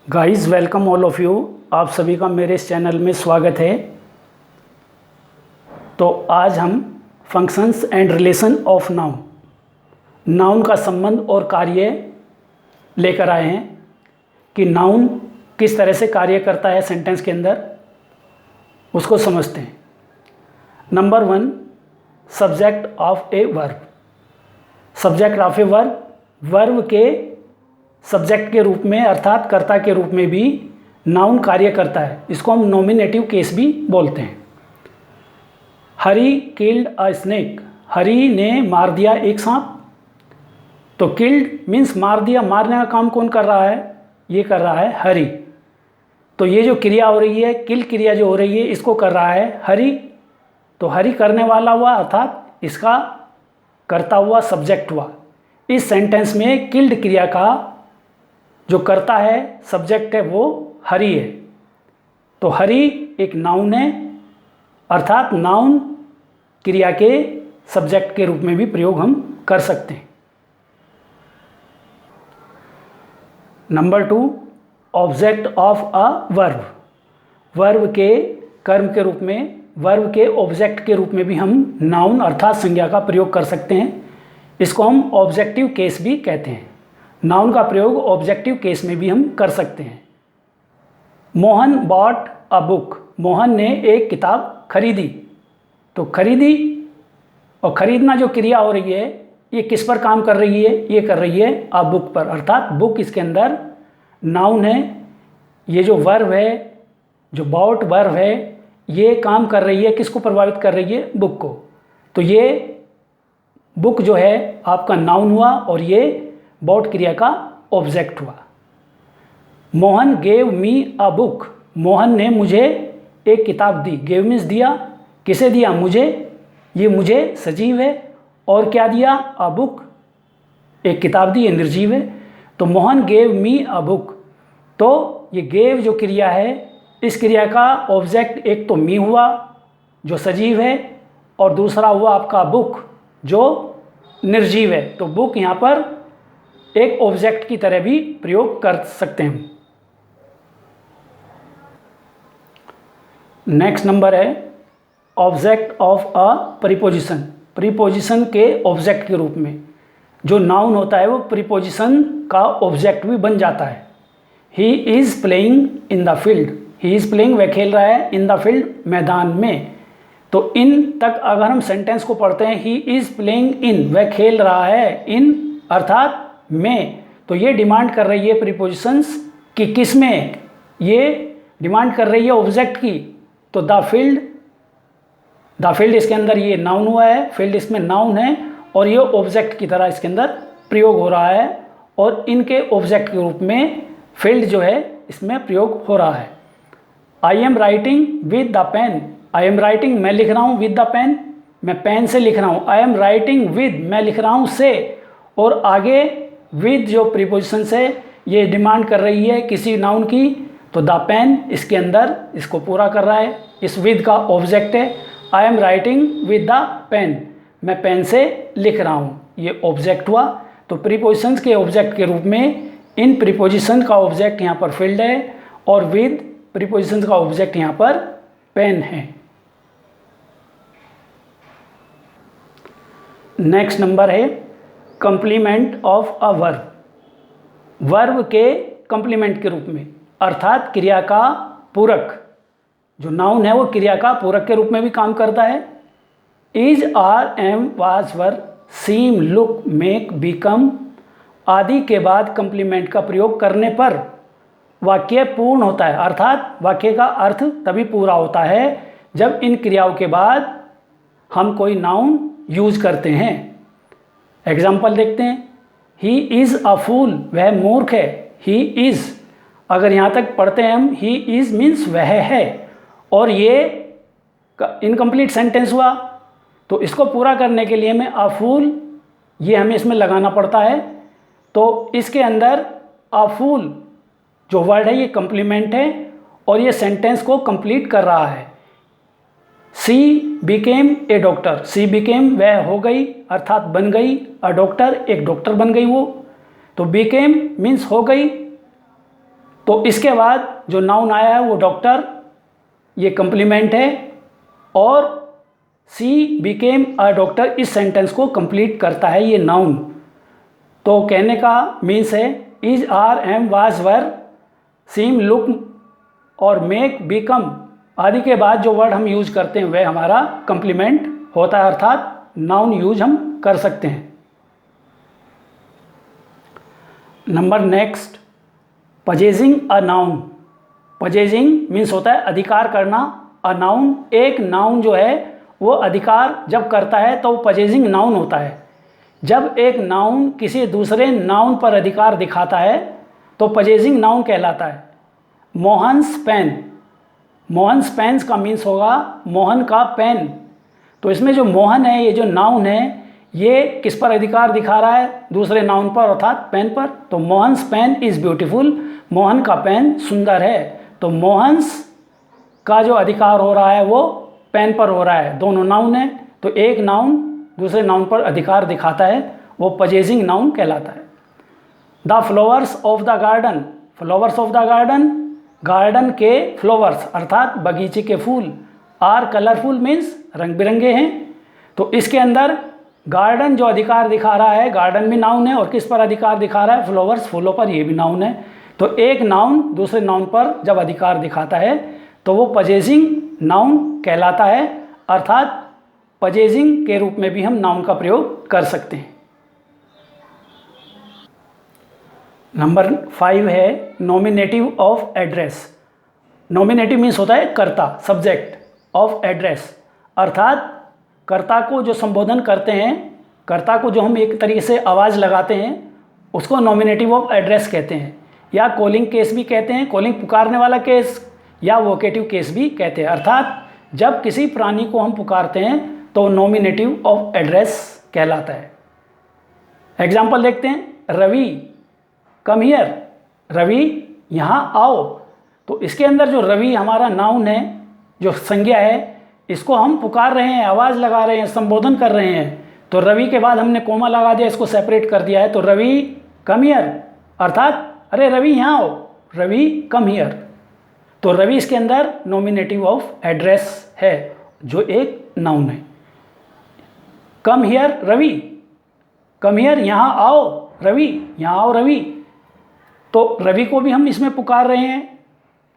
Guys welcome all of you. आप सभी का मेरे इस चैनल में स्वागत है। तो आज हम functions and relation of noun का संबंध और कार्य लेकर आए हैं कि नाउन किस तरह से कार्य करता है सेंटेंस के अंदर, उसको समझते हैं। Number 1, subject of a verb. Subject of a verb के सब्जेक्ट के रूप में अर्थात कर्ता के रूप में भी नाउन कार्य करता है। इसको हम नॉमिनेटिव केस भी बोलते हैं। हरी किल्ड अ स्नेक। हरी ने मार दिया एक सांप। तो किल्ड मीन्स मार दिया, मारने का काम कौन कर रहा है? ये कर रहा है हरी। तो ये जो क्रिया हो रही है, किल क्रिया जो हो रही है, इसको कर रहा है हरी। तो हरी करने वाला हुआ अर्थात इसका करता हुआ सब्जेक्ट हुआ। इस सेंटेंस में किल्ड क्रिया का जो करता है सब्जेक्ट है वो हरी है। तो हरी एक नाउन है, अर्थात नाउन क्रिया के सब्जेक्ट के रूप में भी प्रयोग हम कर सकते हैं। Number 2, object of a verb. Verb के कर्म के रूप में, वर्ब के ऑब्जेक्ट के रूप में भी हम नाउन अर्थात संज्ञा का प्रयोग कर सकते हैं। इसको हम ऑब्जेक्टिव केस भी कहते हैं। नाउन का प्रयोग ऑब्जेक्टिव केस में भी हम कर सकते हैं। Mohan bought a book. Mohan ने एक किताब खरीदी। तो खरीदी और खरीदना जो क्रिया हो रही है, ये किस पर काम कर रही है? ये कर रही है अ बुक पर, अर्थात बुक इसके अंदर नाउन है। ये जो वर्ब है, जो बॉट वर्ब है, ये काम कर रही है, किसको प्रभावित कर रही है? बुक को। तो ये बुक जो है आपका नाउन हुआ और ये बॉट क्रिया का ऑब्जेक्ट हुआ। Mohan gave me a book. Mohan ने मुझे एक किताब दी। गेव मीन्स दिया। किसे दिया? मुझे। ये मुझे सजीव है। और क्या दिया? अ बुक, एक किताब दी, ये निर्जीव है। तो Mohan gave me a book. तो ये गेव जो क्रिया है, इस क्रिया का ऑब्जेक्ट एक तो मी हुआ जो सजीव है, और दूसरा हुआ आपका बुक जो निर्जीव है। तो बुक यहाँ पर एक ऑब्जेक्ट की तरह भी प्रयोग कर सकते हैं। नेक्स्ट नंबर है object of a preposition. Preposition के ऑब्जेक्ट के रूप में जो नाउन होता है वो प्रीपोजिशन का ऑब्जेक्ट भी बन जाता है। He is playing in the field. He is playing, वह खेल रहा है, इन द फील्ड, मैदान में। तो इन तक अगर हम सेंटेंस को पढ़ते हैं, ही इज़ प्लेइंग इन, वह खेल रहा है, इन अर्थात में, तो ये डिमांड कर रही है प्रीपोजिशंस कि किस में? ये डिमांड कर रही है ऑब्जेक्ट की। तो द फील्ड इसके अंदर ये नाउन हुआ है, फील्ड इसमें नाउन है और ये ऑब्जेक्ट की तरह इसके अंदर प्रयोग हो रहा है, और इनके ऑब्जेक्ट के रूप में फील्ड जो है इसमें प्रयोग हो रहा है। I am writing with the pen. I am writing, मैं लिख रहा हूँ, विद द पेन, मैं पेन से लिख रहा हूँ। आई एम राइटिंग विद, मैं लिख रहा हूँ से, और आगे विद जो प्रीपोजिशन है ये डिमांड कर रही है किसी नाउन की। तो द पेन इसके अंदर इसको पूरा कर रहा है, इस विद का ऑब्जेक्ट है। I am writing with the pen, मैं पेन से लिख रहा हूँ, ये ऑब्जेक्ट हुआ। तो प्रीपोजिशंस के ऑब्जेक्ट के रूप में इन प्रीपोजिशन का ऑब्जेक्ट यहाँ पर फील्ड है, और विद प्रीपोजिशंस का ऑब्जेक्ट यहाँ पर पेन है। नेक्स्ट नंबर है complement of a verb. Verb के कंप्लीमेंट के रूप में, अर्थात क्रिया का पूरक। जो नाउन है वो क्रिया का पूरक के रूप में भी काम करता है। Is, are, am, was, were, seem, look, make, become आदि के बाद कंप्लीमेंट का प्रयोग करने पर वाक्य पूर्ण होता है, अर्थात वाक्य का अर्थ तभी पूरा होता है जब इन क्रियाओं के बाद हम कोई नाउन यूज करते हैं। एग्जाम्पल देखते हैं। ही इज़ अ फूल, वह मूर्ख है। ही इज़, अगर यहाँ तक पढ़ते हैं हम, ही इज़ मीन्स वह है, और ये इनकम्प्लीट सेंटेंस हुआ। तो इसको पूरा करने के लिए हमें अ फूल, ये हमें इसमें लगाना पड़ता है। तो इसके अंदर अ फूल जो वर्ड है ये कंप्लीमेंट है, और ये सेंटेंस को कंप्लीट कर रहा है। सी became a doctor. C became, वह हो गई अर्थात बन गई, अ डॉक्टर, एक डॉक्टर बन गई वो। तो बिकेम मीन्स हो गई, तो इसके बाद जो नाउन आया है वो डॉक्टर, ये कंप्लीमेंट है, और सी बिकेम अ डॉक्टर इस सेंटेंस को कंप्लीट करता है ये नाउन। तो कहने का मीन्स है is, are, am, was, were, seem, look और मेक, बिकम आदि के बाद जो वर्ड हम यूज करते हैं वह हमारा कंप्लीमेंट होता है, अर्थात नाउन यूज हम कर सकते हैं। Number next, possessing a noun. Possessing means होता है अधिकार करना। अ नाउन, एक नाउन जो है वो अधिकार जब करता है तो पजेजिंग नाउन होता है। जब एक नाउन किसी दूसरे नाउन पर अधिकार दिखाता है तो पजेजिंग नाउन कहलाता है। मोहन्स पेन, मोहन्स पेन्स का मीन्स होगा मोहन का पेन। तो इसमें जो मोहन है, ये जो नाउन है, ये किस पर अधिकार दिखा रहा है? दूसरे नाउन पर, अर्थात पेन पर। तो Mohan's pen is beautiful, Mohan का पेन सुंदर है। तो मोहन्स का जो अधिकार हो रहा है वो पेन पर हो रहा है, दोनों नाउन है। तो एक नाउन दूसरे नाउन पर अधिकार दिखाता है, वो पजेजिंग नाउन कहलाता है। The flowers of the garden, flowers of the garden, garden के फ्लावर्स अर्थात बगीचे के फूल, आर कलरफुल मीन्स रंग बिरंगे हैं। तो इसके अंदर गार्डन जो अधिकार दिखा रहा है, गार्डन भी नाउन है, और किस पर अधिकार दिखा रहा है? फ्लावर्स, फूलों पर, ये भी नाउन है। तो एक नाउन दूसरे नाउन पर जब अधिकार दिखाता है तो वो पजेजिंग नाउन कहलाता है, अर्थात पजेजिंग के रूप में भी हम नाउन का प्रयोग कर सकते हैं। नंबर 5 है nominative of address. Nominative means होता है कर्ता, सब्जेक्ट ऑफ एड्रेस, अर्थात कर्ता को जो संबोधन करते हैं, कर्ता को जो हम एक तरीके से आवाज़ लगाते हैं, उसको नॉमिनेटिव ऑफ एड्रेस कहते हैं, या कॉलिंग केस भी कहते हैं, कॉलिंग पुकारने वाला केस, या वोकेटिव केस भी कहते हैं। अर्थात जब किसी प्राणी को हम पुकारते हैं तो नॉमिनेटिव ऑफ एड्रेस कहलाता है। एग्जाम्पल देखते हैं, रवि कम हियर, रवि यहाँ आओ। तो इसके अंदर जो रवि हमारा नाउन है, जो संज्ञा है, इसको हम पुकार रहे हैं, आवाज़ लगा रहे हैं, संबोधन कर रहे हैं। तो रवि के बाद हमने कोमा लगा दिया, इसको सेपरेट कर दिया है। तो रवि कम हियर, अर्थात अरे रवि यहाँ आओ, रवि कम हियर। तो रवि इसके अंदर नॉमिनेटिव ऑफ एड्रेस है, जो एक नाउन है। Come here Ravi, come here यहाँ आओ रवि, यहाँ आओ रवि। तो रवि को भी हम इसमें पुकार रहे हैं,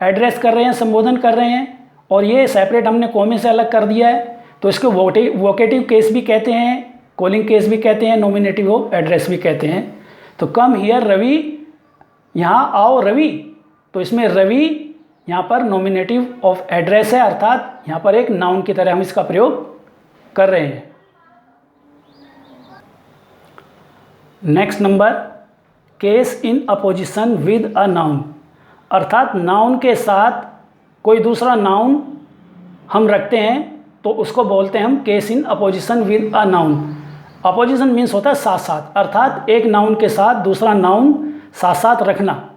एड्रेस कर रहे हैं, संबोधन कर रहे हैं, और ये सेपरेट हमने कोमे से अलग कर दिया है। तो इसको वोकेटिव केस भी कहते हैं, कॉलिंग केस भी कहते हैं, नॉमिनेटिव ऑफ एड्रेस भी कहते हैं। तो कम हियर रवि, यहाँ आओ रवि। तो इसमें रवि यहाँ पर नॉमिनेटिव ऑफ एड्रेस है, अर्थात यहाँ पर एक नाउन की तरह हम इसका प्रयोग कर रहे हैं। Next number, case in opposition with a noun, अर्थात नाउन के साथ कोई दूसरा नाउन हम रखते हैं तो उसको बोलते हैं हम case in opposition with a noun. Opposition means होता है साथ साथ, अर्थात एक नाउन के साथ दूसरा नाउन साथ साथ रखना।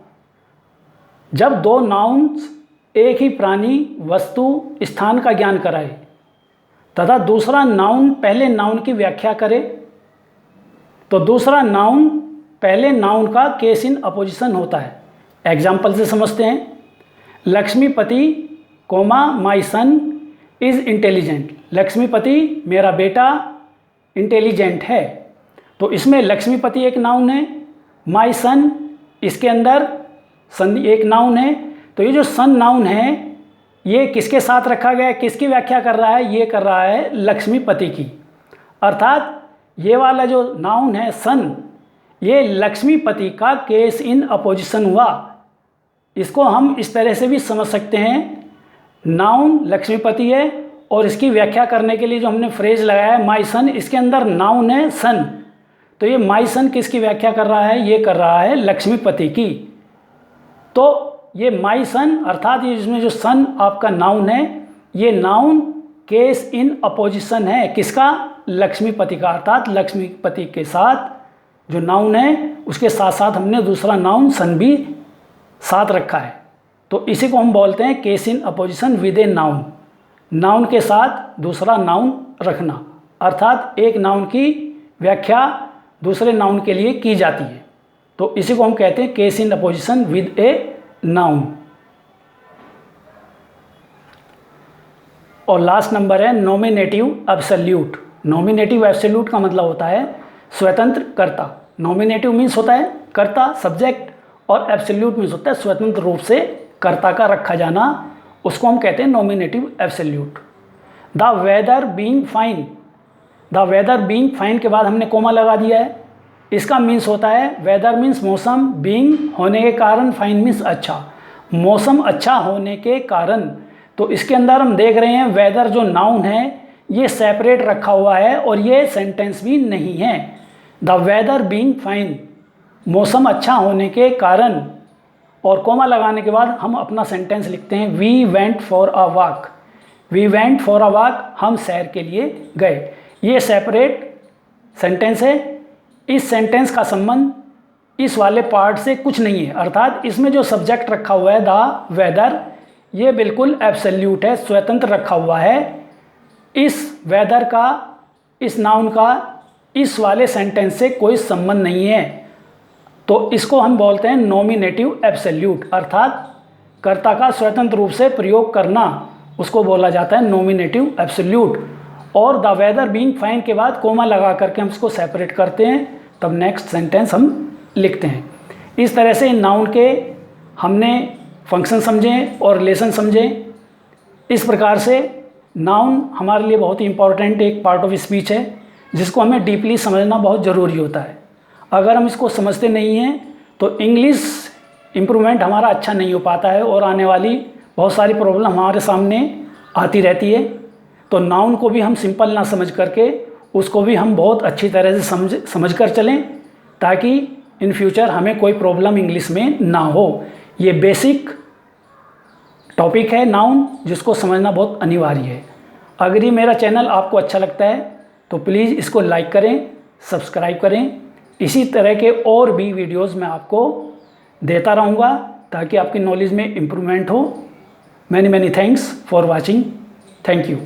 जब दो नाउन्स एक ही प्राणी, वस्तु, स्थान का ज्ञान कराए तथा दूसरा नाउन पहले नाउन की व्याख्या करे, तो दूसरा नाउन पहले नाउन का केस इन अपोजिशन होता है। एग्जाम्पल से समझते हैं, Lakshmipati comma my son is intelligent, Lakshmipati मेरा बेटा इंटेलिजेंट है। तो इसमें लक्ष्मीपति एक नाउन है, माई सन इसके अंदर सन एक नाउन है। तो ये जो सन नाउन है ये किसके साथ रखा गया है, किसकी व्याख्या कर रहा है? ये कर रहा है लक्ष्मीपति की। अर्थात ये वाला जो नाउन है सन, ये लक्ष्मीपति का केस इन अपोजिशन हुआ। इसको हम इस तरह से भी समझ सकते हैं, नाउन लक्ष्मीपति है और इसकी व्याख्या करने के लिए जो हमने फ्रेज लगाया है माई सन, इसके अंदर नाउन है सन। तो ये माई सन किसकी व्याख्या कर रहा है? ये कर रहा है लक्ष्मीपति की। तो ये माई सन अर्थात ये इसमें जो सन आपका नाउन है, ये नाउन केस इन अपोजिशन है किसका? लक्ष्मीपति का। अर्थात लक्ष्मीपति के साथ जो नाउन है उसके साथ साथ हमने दूसरा नाउन सन भी साथ रखा है। तो इसी को हम बोलते हैं case in opposition with a noun, noun के साथ दूसरा नाउन रखना। अर्थात एक नाउन की व्याख्या दूसरे नाउन के लिए की जाती है, तो इसी को हम कहते हैं case in opposition with a noun. और लास्ट नंबर है नॉमिनेटिव एब्सोल्यूट। नॉमिनेटिव एब्सोल्यूट का मतलब होता है स्वतंत्र कर्ता। नॉमिनेटिव मीन्स होता है कर्ता सब्जेक्ट, और एब्सोल्यूट मीन्स होता है स्वतंत्र रूप से कर्ता का रखा जाना, उसको हम कहते हैं nominative absolute. The weather being fine. The weather being fine के बाद हमने कोमा लगा दिया है। इसका मीन्स होता है वेदर मीन्स मौसम, बीइंग होने के कारण, फाइन मीन्स अच्छा, मौसम अच्छा होने के कारण। तो इसके अंदर हम देख रहे हैं वेदर जो नाउन है ये सेपरेट रखा हुआ है और ये सेंटेंस भी नहीं है। द वेदर बीइंग फाइन, मौसम अच्छा होने के कारण, और कोमा लगाने के बाद हम अपना सेंटेंस लिखते हैं we went for a walk. We went for a walk, हम सैर के लिए गए। ये सेपरेट सेंटेंस है। इस सेंटेंस का संबंध इस वाले पार्ट से कुछ नहीं है, अर्थात इसमें जो सब्जेक्ट रखा हुआ है द वेदर, ये बिल्कुल एब्सोल्यूट है, स्वतंत्र रखा हुआ है। इस वेदर का, इस नाउन का इस वाले सेंटेंस से कोई संबंध नहीं है। तो इसको हम बोलते हैं नॉमिनेटिव एब्सोल्यूट, अर्थात कर्ता का स्वतंत्र रूप से प्रयोग करना, उसको बोला जाता है नॉमिनेटिव एब्सोल्यूट। और द वेदर बीइंग फाइन के बाद कोमा लगा करके हम इसको सेपरेट करते हैं, तब नेक्स्ट सेंटेंस हम लिखते हैं। इस तरह से नाउन के हमने फंक्शन समझे और रिलेशन समझे। इस प्रकार से नाउन हमारे लिए बहुत ही इंपॉर्टेंट एक पार्ट ऑफ स्पीच है, जिसको हमें डीपली समझना बहुत ज़रूरी होता है। अगर हम इसको समझते नहीं हैं तो इंग्लिश इम्प्रूवमेंट हमारा अच्छा नहीं हो पाता है और आने वाली बहुत सारी प्रॉब्लम हमारे सामने आती रहती है। तो नाउन को भी हम सिंपल ना समझ करके उसको भी हम बहुत अच्छी तरह से समझ कर चलें, ताकि इन फ्यूचर हमें कोई प्रॉब्लम इंग्लिश में ना हो। ये बेसिक टॉपिक है नाउन, जिसको समझना बहुत अनिवार्य है। अगर ये मेरा चैनल आपको अच्छा लगता है तो प्लीज़ इसको लाइक करें, सब्सक्राइब करें। इसी तरह के और भी वीडियोस मैं आपको देता रहूँगा ताकि आपकी नॉलेज में इम्प्रूवमेंट हो। Many thanks for watching. Thank you.